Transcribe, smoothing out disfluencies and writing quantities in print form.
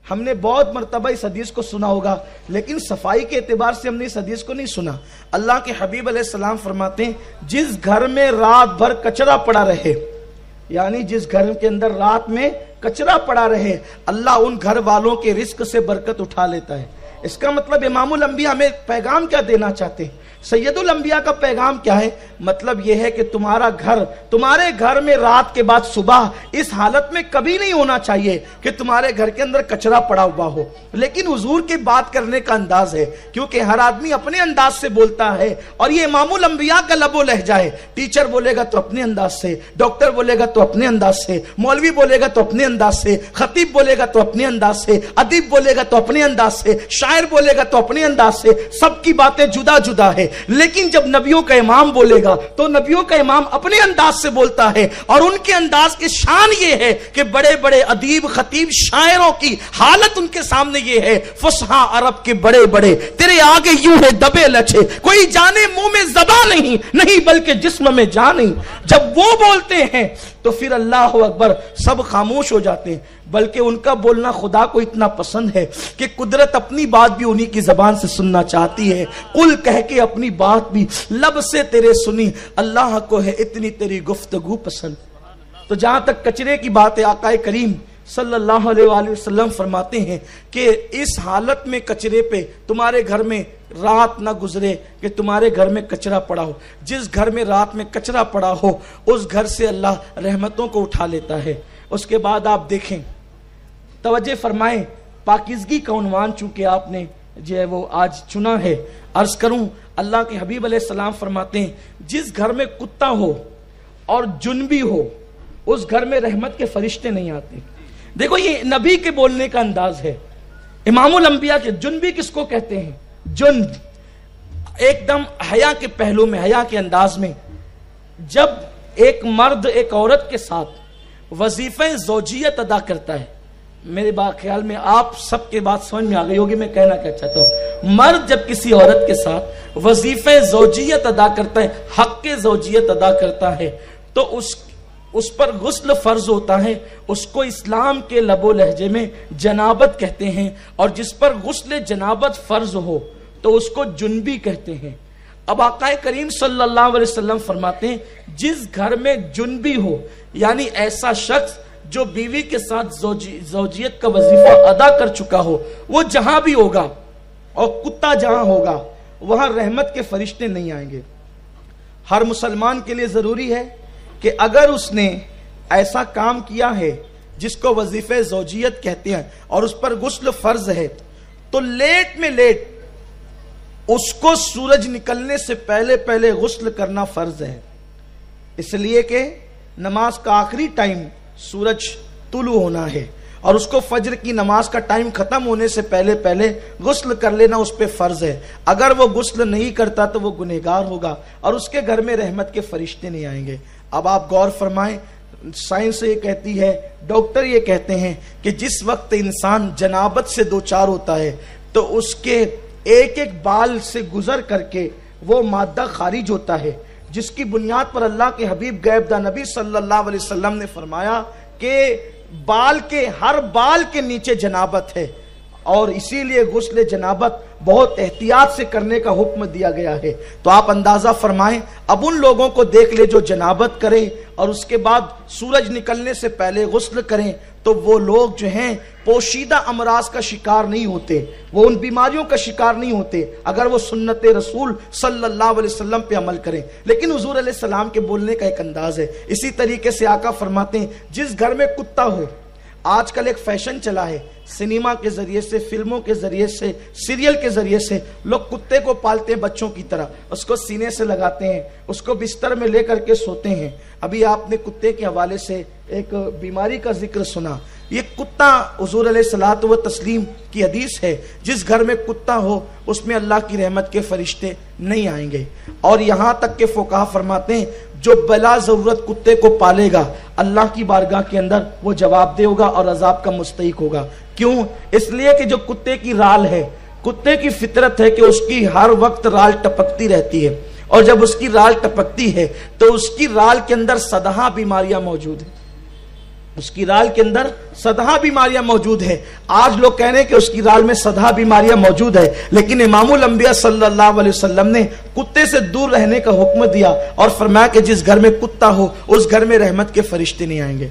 ہم نے بہت مرتبہ اس حدیث کو سنا ہوگا، لیکن صفائی کے اعتبار سے ہم نے اس حدیث کو نہیں سنا۔ اللہ کے حبیب علیہ السلام فرماتے ہیں جس گھر میں رات بھر کچرا پڑا رہے، یعنی جس گھر کے اندر رات میں کچرا پڑا رہے، اللہ ان گھر والوں کے رزق سے برکت اٹھا لیتا ہے۔ اس کا مطلب امام الانبیاء ہمیں پیغام کیا دینا چاہتے ہیں؟ سید الانبیاء کا پیغام کیا ہے؟ مطلب یہ ہے کہ تمہارے گھر میں رات کے بعد صبح اس حالت میں کبھی نہیں ہونا چاہیے کہ تمہارے گھر کے اندر کچرا پڑا ہوا ہو۔ لیکن حضور کے بات کرنے کا انداز ہے، کیونکہ ہر آدمی اپنے انداز سے بولتا ہے، اور یہ امام الانبیاء کا لب و لہجہ ہے۔ ٹیچر بولے گا تو اپنے انداز سے، ڈاکٹر بولے گا تو اپنے انداز سے، مولوی بولے گا تو اپنے انداز سے، خطیب بولے گا تو اپنے انداز سے، ادیب بولے گا تو اپنے انداز سے، شاعر بولے گا تو اپنے انداز سے، سب کی باتیں جدا جدا ہے۔ لیکن جب نبیوں کا امام بولے گا تو نبیوں کا امام اپنے انداز سے بولتا ہے، اور ان کے انداز کی شان یہ ہے کہ بڑے بڑے ادیب خطیب شاعروں کی حالت ان کے سامنے یہ ہے، فصحا عرب کے بڑے بڑے تیرے آگے یوں ہے دبے لچے، کوئی جانے منہ میں زبان نہیں بلکہ جسم میں جان نہیں۔ جب وہ بولتے ہیں تو پھر اللہ اکبر سب خاموش ہو جاتے ہیں، بلکہ ان کا بولنا خدا کو اتنا پسند ہے کہ قدرت اپنی بات بھی انہی کی زبان سے سننا چاہتی ہے۔ قل کہہ کے اپنی بات بھی لب سے تیرے سنی، اللہ کو ہے اتنی تیری گفتگو پسند۔ تو جہاں تک کچرے کی بات ہے، آقا کریم صلی اللہ علیہ وآلہ وسلم فرماتے ہیں کہ اس حالت میں کچرے پہ تمہارے گھر میں رات نہ گزرے کہ تمہارے گھر میں کچرا پڑا ہو۔ جس گھر میں رات میں کچرا پڑا ہو اس گھر سے اللہ رحمتوں کو اٹھا لیتا ہے۔ اس کے بعد آپ دیکھیں، توجہ فرمائیں، پاکیزگی کا عنوان چونکہ آپ نے جو ہے وہ آج چنا ہے، عرض کروں اللہ کے حبیب علیہ السلام فرماتے ہیں جس گھر میں کتا ہو اور جنبی ہو اس گھر میں رحمت کے فرشتے نہیں آتے۔ دیکھو یہ نبی کے بولنے کا انداز ہے، امام الانبیاء کے۔ جنبی کس کو کہتے ہیں؟ جنب ایک دم حیا کے پہلو میں، حیا کے انداز میں، جب ایک مرد ایک عورت کے ساتھ وظیفہ زوجیت ادا کرتا ہے۔ میرے خیال میں آپ سب کے بات سمجھ میں آ گئی ہوگی میں کہنا کیا چاہتا ہوں۔ مرد جب کسی عورت کے ساتھ وظیفہ زوجیت ادا کرتا ہے، حق کے زوجیت ادا کرتا ہے، تو اس پر غسل فرض ہوتا ہے۔ اس کو اسلام کے لب و لہجے میں جنابت کہتے ہیں، اور جس پر غسل جنابت فرض ہو تو اس کو جنبی کہتے ہیں۔ اب آقا کریم صلی اللہ علیہ وسلم فرماتے ہیں جس گھر میں جنبی ہو، یعنی ایسا شخص جو بیوی کے ساتھ زوجیت کا وظیفہ ادا کر چکا ہو، وہ جہاں بھی ہوگا اور کتا جہاں ہوگا وہاں رحمت کے فرشتے نہیں آئیں گے۔ ہر مسلمان کے لیے ضروری ہے کہ اگر اس نے ایسا کام کیا ہے جس کو وظیفہ زوجیت کہتے ہیں اور اس پر غسل فرض ہے، تو لیٹ میں لیٹ اس کو سورج نکلنے سے پہلے غسل کرنا فرض ہے، اس لیے کہ نماز کا آخری ٹائم سورج طلوع ہونا ہے، اور اس کو فجر کی نماز کا ٹائم ختم ہونے سے پہلے غسل کر لینا اس پہ فرض ہے۔ اگر وہ غسل نہیں کرتا تو وہ گنہگار ہوگا اور اس کے گھر میں رحمت کے فرشتے نہیں آئیں گے۔ اب آپ غور فرمائیں، سائنس یہ کہتی ہے، ڈاکٹر یہ کہتے ہیں کہ جس وقت انسان جنابت سے دوچار ہوتا ہے تو اس کے ایک ایک بال سے گزر کر کے وہ مادہ خارج ہوتا ہے، جس کی بنیاد پر اللہ کے حبیب غیب داں نبی صلی اللہ علیہ وسلم نے فرمایا کہ ہر بال کے نیچے جنابت ہے، اور اسی لیے غسل جنابت بہت احتیاط سے کرنے کا حکم دیا گیا ہے۔ تو آپ اندازہ فرمائیں، اب ان لوگوں کو دیکھ لے جو جنابت کریں اور اس کے بعد سورج نکلنے سے پہلے غسل کریں، تو وہ لوگ جو ہیں پوشیدہ امراض کا شکار نہیں ہوتے، وہ ان بیماریوں کا شکار نہیں ہوتے اگر وہ سنت رسول صلی اللہ علیہ وسلم پہ عمل کریں۔ لیکن حضور علیہ السلام کے بولنے کا ایک انداز ہے۔ اسی طریقے سے آقا فرماتے ہیں جس گھر میں کتا ہو، آج کل ایک فیشن چلا ہے، سینما کے ذریعے سے، فلموں کے ذریعے سے، سیریل کے ذریعے سے لوگ کتے کو پالتے ہیں بچوں کی طرح، اس کو سینے سے لگاتے ہیں، اس کو بستر میں لے کر کے سوتے ہیں۔ ابھی آپ نے کتے کے حوالے سے ایک بیماری کا ذکر سنا، یہ کتا حضور علیہ الصلوۃ والتسلیم کی حدیث ہے، جس گھر میں کتا ہو اس میں اللہ کی رحمت کے فرشتے نہیں آئیں گے۔ اور یہاں تک کہ فقہا فرماتے ہیں جو بلا ضرورت کتے کو پالے گا اللہ کی بارگاہ کے اندر وہ جواب دے ہوگا اور عذاب کا مستحق ہوگا۔ کیوں؟ اس لیے کہ جو کتے کی رال ہے، کتے کی فطرت ہے کہ اس کی ہر وقت رال ٹپکتی رہتی ہے، اور جب اس کی رال ٹپکتی ہے تو اس کی رال کے اندر سدہا بیماریاں موجود ہیں۔ اس کی رال کے اندر سدھا بیماریاں موجود ہیں. آج لوگ کہہ رہے ہیں کہ اس کی رال میں سدھا بیماریاں موجود ہے، لیکن امام الانبیاء صلی اللہ علیہ وسلم نے کتے سے دور رہنے کا حکم دیا اور فرمایا کہ جس گھر میں کتا ہو اس گھر میں رحمت کے فرشتے نہیں آئیں گے.